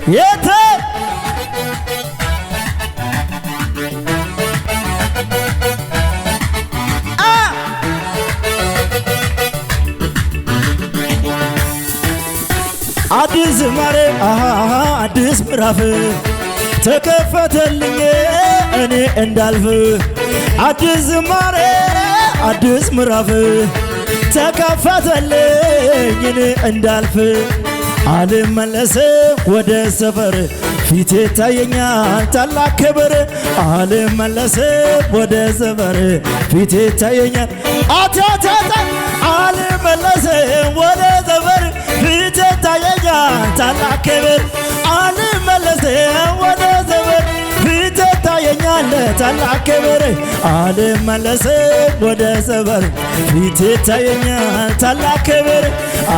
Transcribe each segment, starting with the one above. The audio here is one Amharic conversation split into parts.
የተ አዲስ ዝማሬ አዲስ ምዕራፍ ተከፈተልኝ እኔ እንዳልፍ አዲስ ዝማሬ አዲስ ምዕራፍ ተከፈተልኝ እኔ እንዳልፍ አልመለስም ወደ ሰፈር ፊቴ ታየኛል ታላቅ ክብር አልመለስም ወደ ሰፈር ፊቴ ታየኛል አታታታ አልመለስም ወደ ሰፈር ፊቴ ታየኛል ታላቅ ክብር አልመለስም ወደ ሰፈር ፊቴ ታየኛል ታላቅ ክብር አልመለስም ወደ ሰፈር ፊቴ ታየኛል ታላቅ ክብር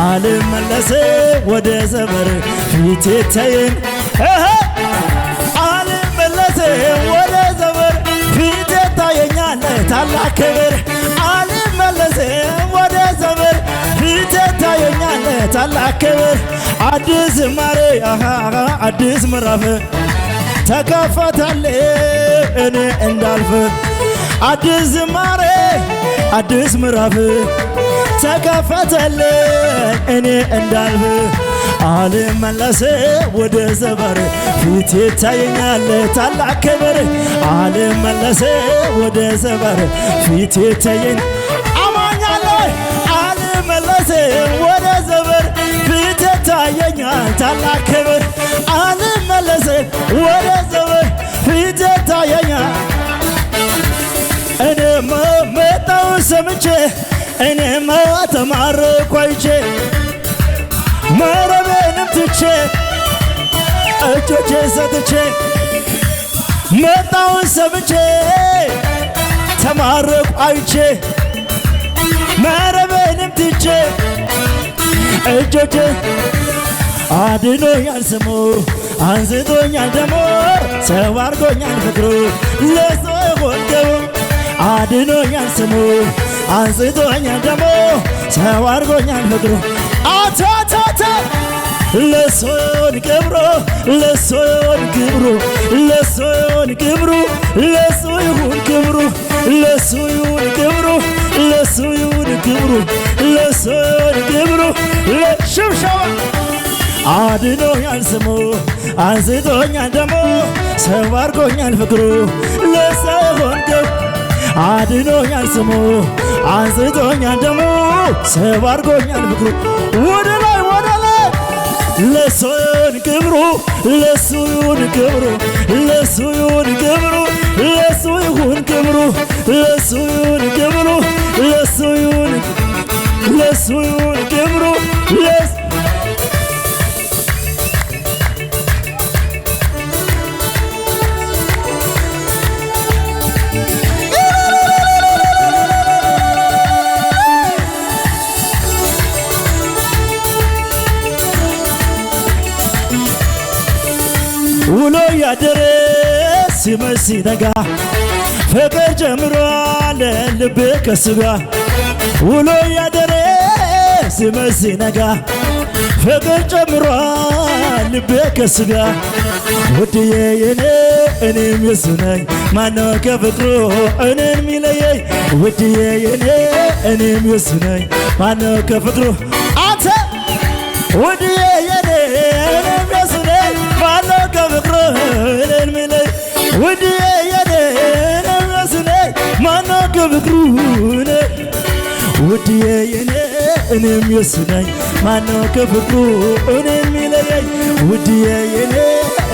አልመለስም ወደ ሰፈር ፊቴ ታየኝ አልመለስም ወደ ሰፈር ፊቴ ታየኛል ታላቅ ክብር አልመለስም ወደ ሰፈር ፊቴ ታየኛል ታላቅ ክብር አዲስ ዝማሬ አዲስ ምዕራፍ ተከፈተልኝ እኔ እንዳልፍ አዲስ ዝማሬ አዲስ ምዕራፍ ተከፈተልኝ እኔ እንዳልፍ አልመለስም ወደ ሰፈር ፊቴ ታየኛል ታላቅ ክብር አልመለስም ወደ ሰፈር ፊቴ ታየኝ አማኛለሁ አልመለስም ወደ ሰፈር ፊቴ ታየኛል ታላቅ ክብር አልመለስም ወደ ሰፈር ፊቴ ታየኛል እኔማ መጣሁ ሰምቼ እኔማ ተማረኩ አይቼ መረቤንም ትቼ እጆቼ ሰጥቼ መጣሁ ሰምቼ ተማረኩ አይቼ መረቤንም ትቼ እጆቼ አድኖኛል ስሙ አንስቶኛል ደሞ ሰው አድርጎኛል ፍቅሩ ለሰው ይሆን ገቡ አድኖኛል ስሙ አንስቶኛል ደሞ ሰው አድርጎኛል ፍቅሩ አታታታ ለሶን ክብሩ ለሶን ክብሩ ለሶን ክብሩ ለሶን ክብሩ ለሶን ክብሩ ለሶን ክብሩ ለሶን ክብሩ ለሽብሸባ አድኖኛል ስሙ አንስቶኛል ደሞ ሰው አድርጎኛል ፍቅሩ ለሰውን ክብሩ አድኖኛል ስሙ አንስቶኛል ደሞ ሰው አድርጎኛል ፍቅሩ ወደ ላይ ለሶን ክብሩ ለሶን ክብሩ ለሶን ክብሩ ለሶን ክብሩ ለሶን ክብሩ ለሶን ክብሩ ውሎ ያደረ ሲመሽ ሲነጋ ፍቅር ጀምሯል ልቤ ከስጋ ውሎ ያደረ ሲመሽ ሲነጋ ፍቅር ጀምሯል ልቤ ከስጋ ውድዬ የኔ እኔም የሱ ነኝ ማነው ከፍቅሩ እኔን ሚለየኝ ውድዬ የኔ እኔም የሱ ነኝ ማነው ከፍቅሩ አንተ ውድዬ የኔ እኔም የሱ ነኝ ማነው ከፍቅሩ እኔን ሚለየኝ ውድዬ የኔ እኔም የሱ ነኝ ማነው ከፍቅሩ ውድዬ የኔ እኔም የሱ ነኝ ማነው ከፍቅሩ እኔን ሚለየኝ ውድዬ የኔ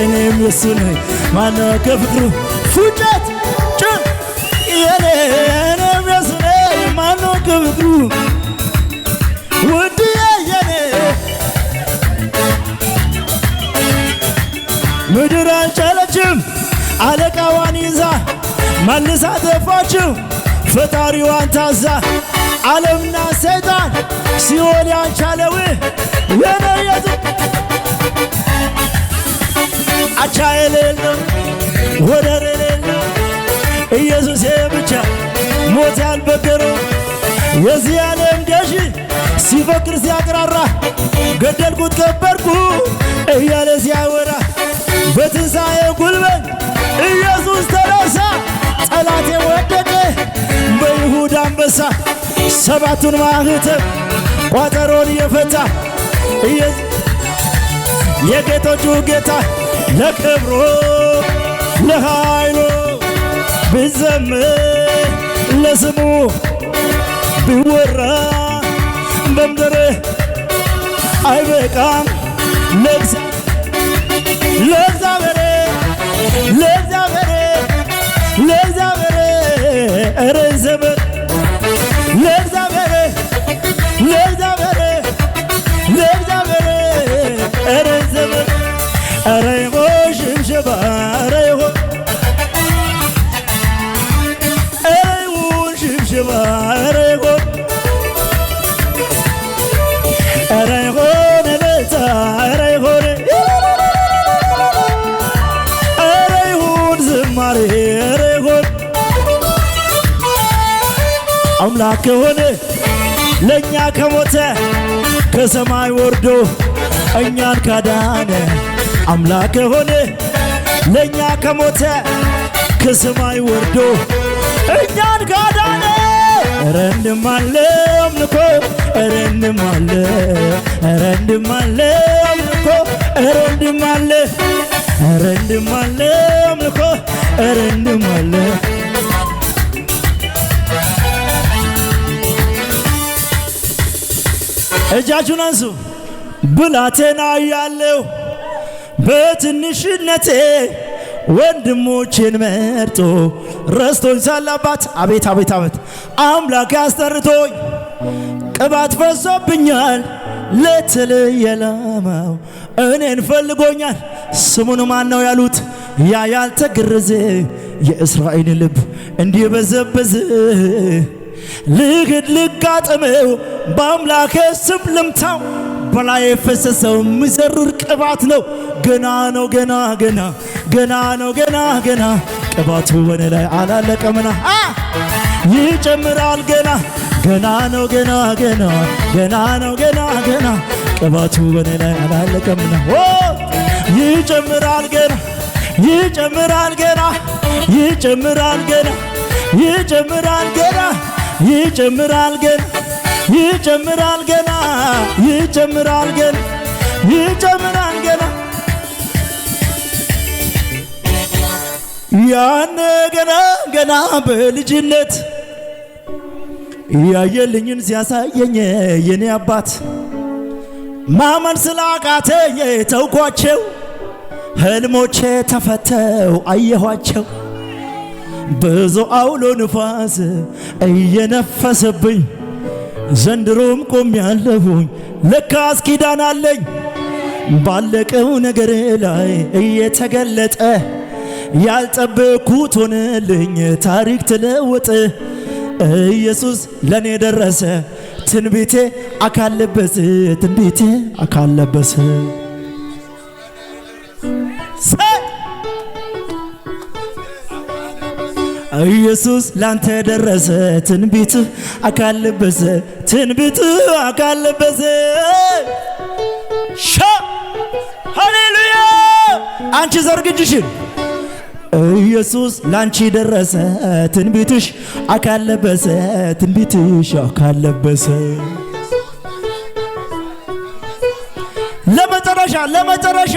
እኔም የሱ ነኝ ማነው ከፍቅሩ ፉጨት ጭን የኔ እኔም የሱ ነኝ ማነው ከፍቅሩ ውድዬ የኔ ምድር አልቻለችም አለቃዋን ይዛ መልሳ ተፋችው ፈጣሪዋን ታዛ ዓለምና ሰይጣን ሲኦል ያልቻለው የኔ ኢየሱስ አቻ የሌለው ወደር የሌለው ኢየሱስ ብቻ ሞት ያልበገረው የዚህ ዓለም ገዢ ሲፈክር ሲያቅራራ ገደልኩት ከበርኩ እያለ ሲያወራ በትንሣኤ ጉልበት ኢየሱስ ተነሳ። ጠላቴ ወደቀ በይሁዳ አንበሳ ሰባቱን ማኅተም ቋጠሮን የፈታ የጌቶቹ ጌታ ለክብሩ ለኃይሉ ቢዘምር ለስሙ ቢወራ በምድር አይበቃም ለእግዚአብሔር ኧረ ዘመን ለእግዚአብሔር ኧረ ዘመን ኧረ ይሆን ሽብሸባ ኧረ ይሆን ሽብሸባ ኧረ ይሆን እልልታ ኧረ ይሁን ዝማሬ ኧረ ይሁን አምላክ ከሆነ ለእኛ ከሞተ ከሰማይ ወርዶ እኛን ካዳነ አምላክ ከሆነ ለእኛ ከሞተ ከሰማይ ወርዶ እኛን ካዳነ ኧረ እንድማለ አምልኮ ኧረ እንድማለ አምልኮ ኧረ እንድማለ አምልኮ ኧረ እንድማለ እጃችሁን አንሱ። ብላቴና ያለው በትንሽነቴ ወንድሞቼን መርጦ ረስቶኝ ሳላባት አቤት አቤት አቤት አምላክ ያስጠርቶኝ ቅባት ፈሶብኛል ለተለየ ዓላማው እኔን ፈልጎኛል። ስሙን ማን ነው ያሉት? ያ ያልተገረዘ የእስራኤል ልብ እንዲበዘበዝ ልግድ ልጋጠመው በአምላክ ስም ልምታው በላይ የፈሰሰው የሚዘርር ቅባት ነው። ገና ነው ገና ገና ገና ነው ገና ገና ቅባቱ በኔ ላይ አላለቀምና ይጨምራል ገና ገና ነው ገና ገና ገና ነው ገና ገና ቅባቱ በኔ ላይ አላለቀምና ይጨምራል ገና ይጨምራል ገና ይጨምራል ገና ይጨምራል ገና ይጨምራል ገና ይጨምራል ገና ይጨምራል ገና ይጨምራል ገና ያኔ ገና ገና በልጅነት ያየልኝን ሲያሳየኝ የኔ አባት ማመን ስላቃተኝ ተውኳቸው ህልሞቼ ተፈተው አየኋቸው ብዙ አውሎ ንፋስ እየነፈሰብኝ ዘንድሮም ቆሜያለሁኝ ለካስ ኪዳን አለኝ ባለቀው ነገር ላይ እየተገለጠ ያልጠበኩት ሆነልኝ ታሪክ ተለወጠ ኢየሱስ ለኔ ደረሰ ትንቢቴ አካል ለበሰ ትንቢቴ አካል ለበሰ ኢየሱስ ላንተ ደረሰ ትንቢት አካል ለበሰ ትንቢት አካል ለበሰ ሃሌሉያ አንቺ ዘርግጅሽን ኢየሱስ ላንቺ ደረሰ ትንቢትሽ አካል ለበሰ ትንቢትሽ አካል ለበሰ ለመጨረሻ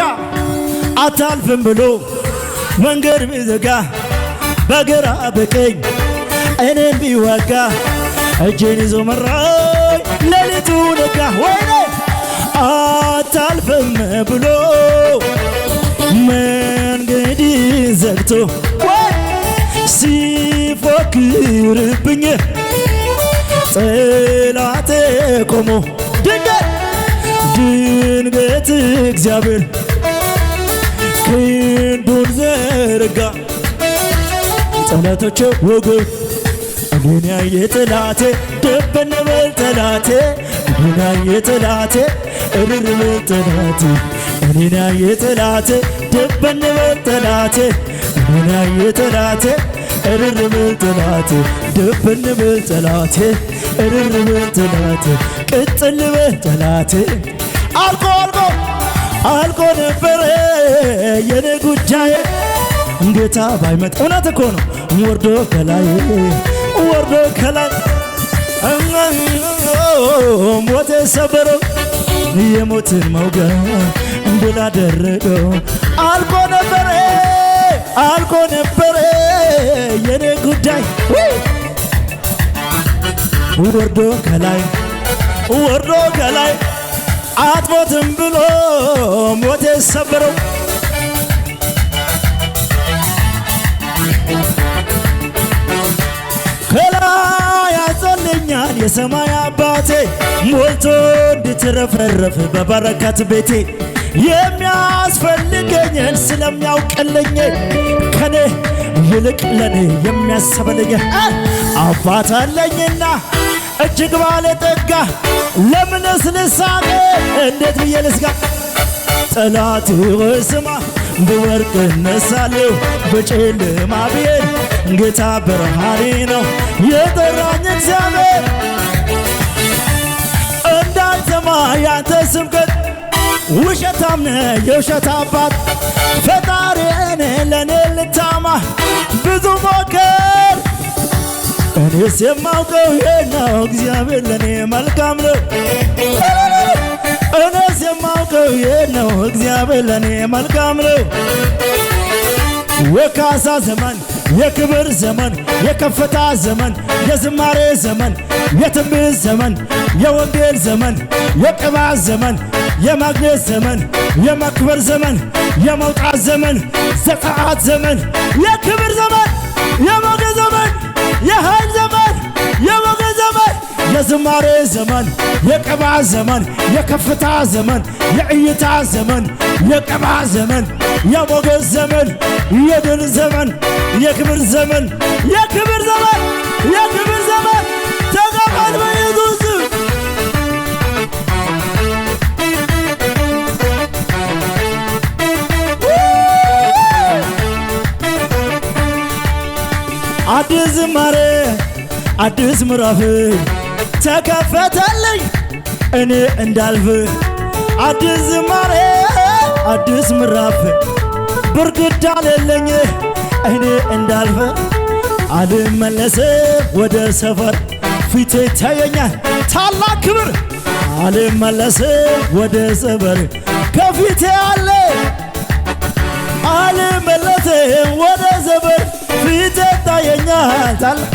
አታልፍም ብሎ መንገድ ቢዘጋ በግራ በቀኝ እኔን ቢዋጋ እጄን ይዞ መራኝ ሌሊቱ ነጋ ወይኔ አታልፍም ብሎ መንገድ ዘግቶ ሲፎክርብኝ ጠላቴ ቆሞ ድንገት እግዚአብሔር ክንዱን ዘረጋ ጠላቶቼ ወጉኝ እኔን ያየ ጠላቴ ደበነ በል ጠላቴ እኔን ያየ ጠላቴ እርር በል ጠላቴ እኔን ያየ ጠላቴ ደበነ በል ጠላቴ እኔን ያየ ጠላቴ እርር በል ጠላቴ ደበነ በል ጠላቴ እርር በል ጠላቴ ቅጥል በል ጠላቴ አልቆ አልቆ ነበረ የኔ ጉዳይ ጌታ ባይመጣ እውነት እኮ ነው ወርዶ ከላይ ሞት ሰበረው የሞትን መውጊያ ድል አደረገው አልቆ ነበረ የኔ ጉዳይ ወርዶ ከላይ አትሞትም ብሎ ሞት ሰበረው ከላይ ያጸልኛል የሰማይ አባቴ ሞልቶ እንድትረፈረፍ በበረከት ቤቴ የሚያስፈልገኝን ስለሚያውቅልኝ ከኔ ይልቅ ለኔ የሚያስበልኝ አባት አለኝና እጅግ ባለጠጋ ለምንስ ልሳቅ እንዴት ብዬ ልስጋ ጠላት ስማ በወርቅ እነሳለሁ በጨለማ ብሄድ ጌታ ብርሃኔ ነው የጠራኝ እግዚአብሔር እንዳልሰማ ያንተ ስብከት ውሸታም ነህ የውሸት አባት ፈጣሪዬን ለኔ ልታማ ብዙ ሞከር እኔስ የማውቀው ይሄ ነው እግዚአብሔር ለኔ መልካም ነው እኔስ የማውቀው ይሄ ነው እግዚአብሔር ለኔ መልካም ነው የካሳ ዘመን የክብር ዘመን የከፍታ ዘመን የዝማሬ ዘመን የትንቢት ዘመን የወንጌል ዘመን የቅባት ዘመን የማግኘት ዘመን የመክበር ዘመን የመውጣት ዘመን ዘጸአት ዘመን የክብር ዘመን የሞገስ ዘመን የኃይል ዘመን የሞገስ ዘመን የዝማሬ ዘመን የቅባት ዘመን የከፍታ ዘመን የእይታ ዘመን የቅባት ዘመን የሞገስ ዘመን የድል ዘመን የክብር ዘመን የክብር ዘመን የክብር ዘመን ተቀበል በኢየሱስ አዲስ ዝማሬ አዲስ ምዕራፍ ተከፈተልኝ እኔ እንዳልፍ አዲስ ዝማሬ አዲስ ምዕራፍ ብርግድ አለልኝ እኔ እንዳልፍ አልመለስም ወደ ሰፈር ፊቴ ይታየኛል ታላቅ ክብር አልመለስም ወደ ሰፈር ከፊቴ አለ አልመለስም ወደ ሰፈር ፊቴ ይታየኛል ታላቅ